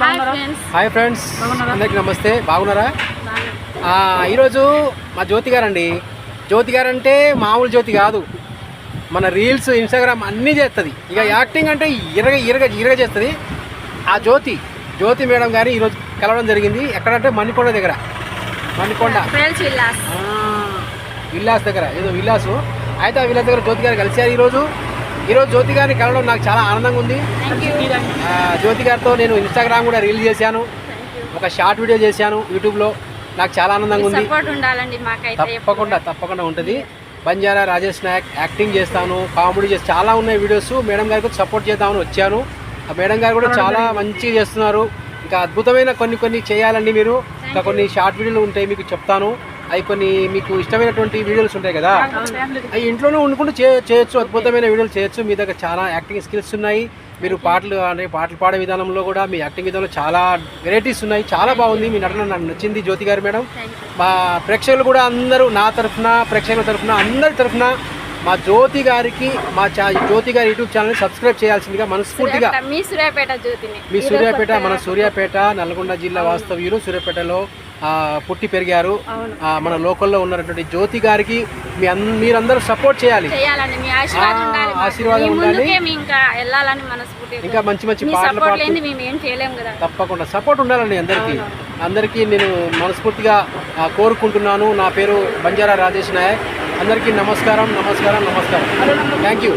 Hi friends, అందరికి నమస్తే. బాగున్నారా? ఈరోజు మా జ్యోతి గారు అండి. జ్యోతి గారు అంటే మామూలు జ్యోతి కాదు. మన రీల్స్, ఇన్స్టాగ్రామ్ అన్నీ చేస్తుంది. ఇక యాక్టింగ్ అంటే ఇరగ చేస్తుంది. ఆ జ్యోతి మేడం గారి ఈరోజు కలవడం జరిగింది. ఎక్కడంటే మణికొండ దగ్గర, మణికొండ విల్లాస్ దగ్గర, ఏదో విల్లాసు. అయితే ఆ విల్లాస్ దగ్గర జ్యోతి గారు కలిశారు. ఈరోజు జ్యోతి గారిని కలవడం నాకు చాలా ఆనందంగా ఉంది. జ్యోతి గారితో నేను ఇన్స్టాగ్రామ్ కూడా రీల్ చేశాను, ఒక షార్ట్ వీడియో చేశాను యూట్యూబ్లో. నాకు చాలా ఆనందంగా ఉంది. తప్పకుండా ఉంటుంది. బంజారా రాజేష్ నాయక్ యాక్టింగ్ చేస్తాను, కామెడీ చేసి చాలా ఉన్నాయి వీడియోస్. మేడం గారికి సపోర్ట్ చేద్దామని వచ్చాను. ఆ మేడం గారు కూడా చాలా మంచిగా చేస్తున్నారు. ఇంకా అద్భుతమైన కొన్ని చేయాలండి మీరు. ఇంకా కొన్ని షార్ట్ వీడియోలు ఉంటాయి, మీకు చెప్తాను. అవి కొన్ని మీకు ఇష్టమైనటువంటి వీడియోస్ ఉంటాయి కదా, అవి ఇంట్లోనే వండుకుంటూ చేయొచ్చు. అద్భుతమైన వీడియోలు చేయొచ్చు. మీ దగ్గర చాలా యాక్టింగ్ స్కిల్స్ ఉన్నాయి. మీరు పాటలు పాడే విధానంలో కూడా మీ యాక్టింగ్ విధానంలో చాలా వెరైటీస్ ఉన్నాయి. చాలా బాగుంది మీ నటన, నాకు నచ్చింది జ్యోతి గారు మేడం. మా ప్రేక్షకులు కూడా అందరూ, నా తరఫున, ప్రేక్షకుల తరఫున, అందరి తరఫున మా జ్యోతి గారికి, జ్యోతి గారి యూట్యూబ్ ఛానల్ సబ్స్క్రైబ్ చేయాల్సిందిగా మనస్ఫూర్తిగా. మీ సూర్యాపేట, మన సూర్యాపేట నల్గొండ జిల్లా వాస్తవ్యులు. సూర్యాపేటలో పుట్టి పెరిగారు. మన లోకల్లో ఉన్నటువంటి జ్యోతి గారికి మీరందరూ సపోర్ట్ చేయాలి, ఆశీర్వాదం ఉండాలి. ఇంకా మంచి పాటలు పాడుతూ తప్పకుండా సపోర్ట్ ఉండాలండి అందరికీ నేను మనస్ఫూర్తిగా కోరుకుంటున్నాను. నా పేరు బంజారా రాజేష్ నాయక్. అందరికీ నమస్కారం. Thank you.